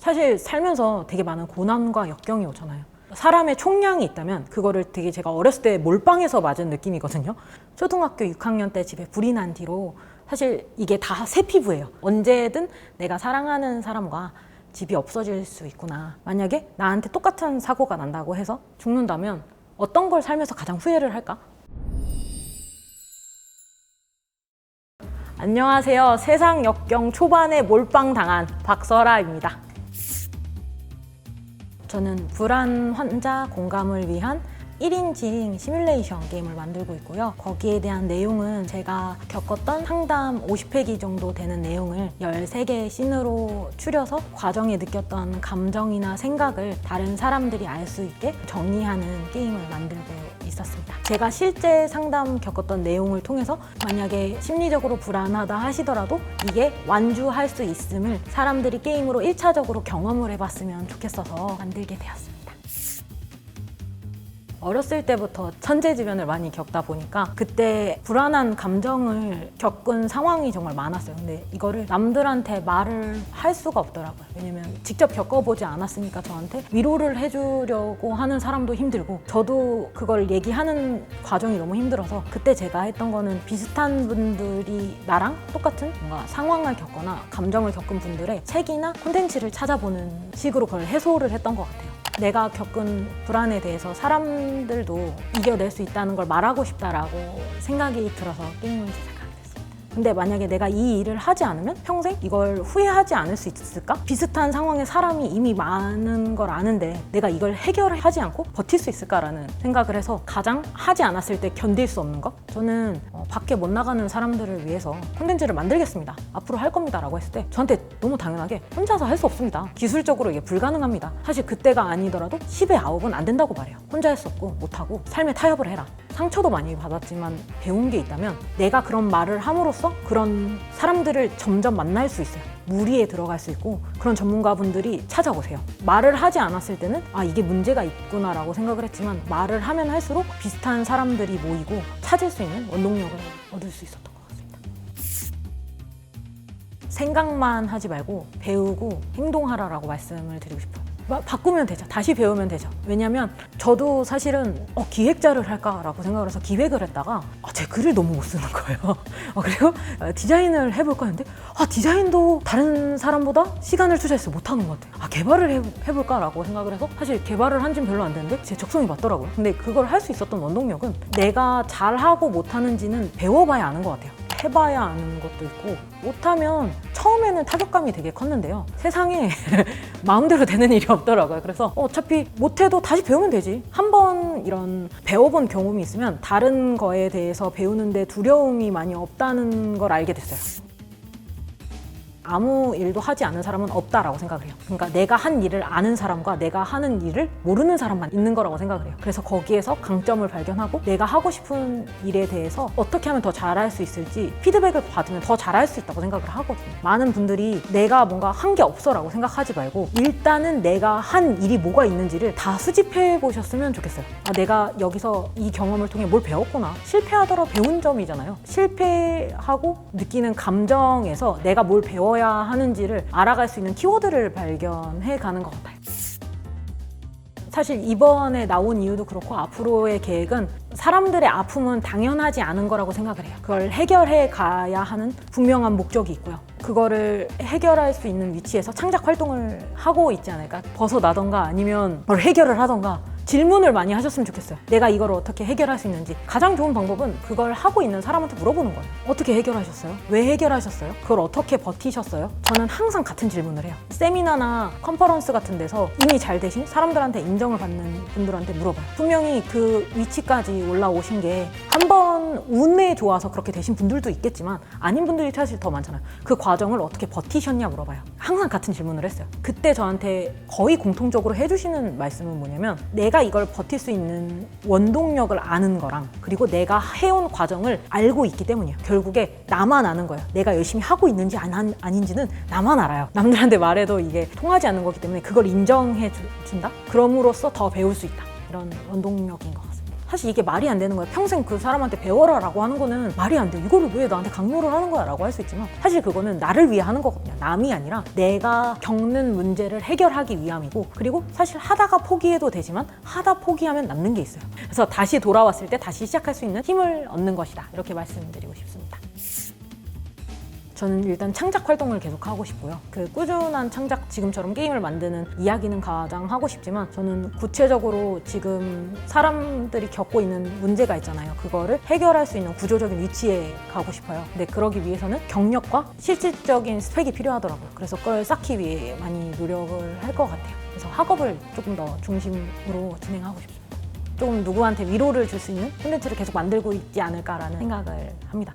사실 살면서 되게 많은 고난과 역경이 오잖아요. 사람의 총량이 있다면 그거를 되게 제가 어렸을 때 몰빵해서 맞은 느낌이거든요. 초등학교 6학년 때 집에 불이 난 뒤로 사실 이게 다 새 피부예요. 언제든 내가 사랑하는 사람과 집이 없어질 수 있구나. 만약에 나한테 똑같은 사고가 난다고 해서 죽는다면 어떤 걸 살면서 가장 후회를 할까? 안녕하세요. 세상 역경 초반에 몰빵당한 박설아입니다. 저는 불안 환자 공감을 위한 1인칭 시뮬레이션 게임을 만들고 있고요. 거기에 대한 내용은 제가 겪었던 상담 50회기 정도 되는 내용을 13개의 씬으로 추려서 과정에 느꼈던 감정이나 생각을 다른 사람들이 알 수 있게 정리하는 게임을 만들고 있었습니다. 제가 실제 상담 겪었던 내용을 통해서 만약에 심리적으로 불안하다 하시더라도 이게 완주할 수 있음을 사람들이 게임으로 1차적으로 경험을 해봤으면 좋겠어서 만들게 되었습니다. 어렸을 때부터 천재지변을 많이 겪다 보니까 그때 불안한 감정을 겪은 상황이 정말 많았어요. 근데 이거를 남들한테 말을 할 수가 없더라고요. 왜냐면 직접 겪어보지 않았으니까 저한테 위로를 해주려고 하는 사람도 힘들고 저도 그걸 얘기하는 과정이 너무 힘들어서 그때 제가 했던 거는 비슷한 분들이 나랑 똑같은 뭔가 상황을 겪거나 감정을 겪은 분들의 책이나 콘텐츠를 찾아보는 식으로 그걸 해소를 했던 것 같아요. 내가 겪은 불안에 대해서 사람들도 이겨낼 수 있다는 걸 말하고 싶다라고 생각이 들어서 게임을 시작하게 됐습니다. 근데 만약에 내가 이 일을 하지 않으면 평생 이걸 후회하지 않을 수 있을까? 비슷한 상황에 사람이 이미 많은 걸 아는데 내가 이걸 해결하지 않고 버틸 수 있을까라는 생각을 해서 가장 하지 않았을 때 견딜 수 없는 것? 저는 밖에 못 나가는 사람들을 위해서 콘텐츠를 만들겠습니다. 앞으로 할 겁니다 라고 했을 때 저한테 너무 당연하게 혼자서 할 수 없습니다. 기술적으로 이게 불가능합니다. 사실 그때가 아니더라도 10의 9은 안 된다고 말해요. 혼자 할 수 없고 못하고 삶에 타협을 해라. 상처도 많이 받았지만 배운 게 있다면 내가 그런 말을 함으로써 그런 사람들을 점점 만날 수 있어요. 무리에 들어갈 수 있고 그런 전문가분들이 찾아오세요. 말을 하지 않았을 때는 아 이게 문제가 있구나라고 생각을 했지만 말을 하면 할수록 비슷한 사람들이 모이고 찾을 수 있는 원동력을 얻을 수 있었던 것 같습니다. 생각만 하지 말고 배우고 행동하라라고 말씀을 드리고 싶어요. 바꾸면 되죠. 다시 배우면 되죠. 왜냐면 저도 사실은 기획자를 할까라고 생각을 해서 기획을 했다가 제 글을 너무 못 쓰는 거예요. 그리고 디자인을 해볼까 했는데 디자인도 다른 사람보다 시간을 투자해서 못하는 것 같아요. 개발을 해볼까라고 생각을 해서 사실 개발을 한 지는 별로 안 됐는데 제 적성이 맞더라고요. 근데 그걸 할 수 있었던 원동력은 내가 잘하고 못하는지는 배워봐야 아는 것 같아요. 해봐야 아는 것도 있고 못하면 처음에는 타격감이 되게 컸는데요. 세상에 마음대로 되는 일이 없더라고요. 그래서 어차피 못해도 다시 배우면 되지. 한번 이런 배워본 경험이 있으면 다른 거에 대해서 배우는데 두려움이 많이 없다는 걸 알게 됐어요. 아무 일도 하지 않은 사람은 없다라고 생각을 해요. 그러니까 내가 한 일을 아는 사람과 내가 하는 일을 모르는 사람만 있는 거라고 생각을 해요. 그래서 거기에서 강점을 발견하고 내가 하고 싶은 일에 대해서 어떻게 하면 더 잘할 수 있을지 피드백을 받으면 더 잘할 수 있다고 생각을 하거든요. 많은 분들이 내가 뭔가 한 게 없어라고 생각하지 말고 일단은 내가 한 일이 뭐가 있는지를 다 수집해 보셨으면 좋겠어요. 내가 여기서 이 경험을 통해 뭘 배웠구나. 실패하더라도 배운 점이잖아요. 실패하고 느끼는 감정에서 내가 뭘 배워야 하는지를 알아갈 수 있는 키워드를 발견해 가는 것 같아요. 사실 이번에 나온 이유도 그렇고 앞으로의 계획은 사람들의 아픔은 당연하지 않은 거라고 생각을 해요. 그걸 해결해 가야 하는 분명한 목적이 있고요. 그거를 해결할 수 있는 위치에서 창작 활동을 하고 있지 않을까? 벗어나던가 아니면 뭘 해결을 하던가 질문을 많이 하셨으면 좋겠어요. 내가 이걸 어떻게 해결할 수 있는지. 가장 좋은 방법은 그걸 하고 있는 사람한테 물어보는 거예요. 어떻게 해결하셨어요? 왜 해결하셨어요? 그걸 어떻게 버티셨어요? 저는 항상 같은 질문을 해요. 세미나나 컨퍼런스 같은 데서 이미 잘 되신 사람들한테 인정을 받는 분들한테 물어봐요. 분명히 그 위치까지 올라오신 게 한 번 운에 좋아서 그렇게 되신 분들도 있겠지만 아닌 분들이 사실 더 많잖아요. 그 과정을 어떻게 버티셨냐 물어봐요. 항상 같은 질문을 했어요. 그때 저한테 거의 공통적으로 해주시는 말씀은 뭐냐면 내가 이걸 버틸 수 있는 원동력을 아는 거랑 그리고 내가 해온 과정을 알고 있기 때문이에요. 결국에 나만 아는 거예요. 내가 열심히 하고 있는지 아닌지는 나만 알아요. 남들한테 말해도 이게 통하지 않는 거기 때문에 그걸 인정해 준다? 그럼으로써 더 배울 수 있다. 이런 원동력인 것 같습니다. 사실 이게 말이 안 되는 거예요. 평생 그 사람한테 배워라 라고 하는 거는 말이 안 돼. 이거를 왜 나한테 강요를 하는 거야 라고 할 수 있지만 사실 그거는 나를 위해 하는 거거든요. 남이 아니라 내가 겪는 문제를 해결하기 위함이고, 그리고 사실 하다가 포기해도 되지만 하다 포기하면 남는 게 있어요. 그래서 다시 돌아왔을 때 다시 시작할 수 있는 힘을 얻는 것이다. 이렇게 말씀드리고 싶습니다. 저는 일단 창작 활동을 계속 하고 싶고요. 그 꾸준한 창작, 지금처럼 게임을 만드는 이야기는 가장 하고 싶지만 저는 구체적으로 지금 사람들이 겪고 있는 문제가 있잖아요. 그거를 해결할 수 있는 구조적인 위치에 가고 싶어요. 근데 그러기 위해서는 경력과 실질적인 스펙이 필요하더라고요. 그래서 그걸 쌓기 위해 많이 노력을 할 것 같아요. 그래서 학업을 조금 더 중심으로 진행하고 싶습니다. 조금 누구한테 위로를 줄 수 있는 콘텐츠를 계속 만들고 있지 않을까라는 생각을 합니다.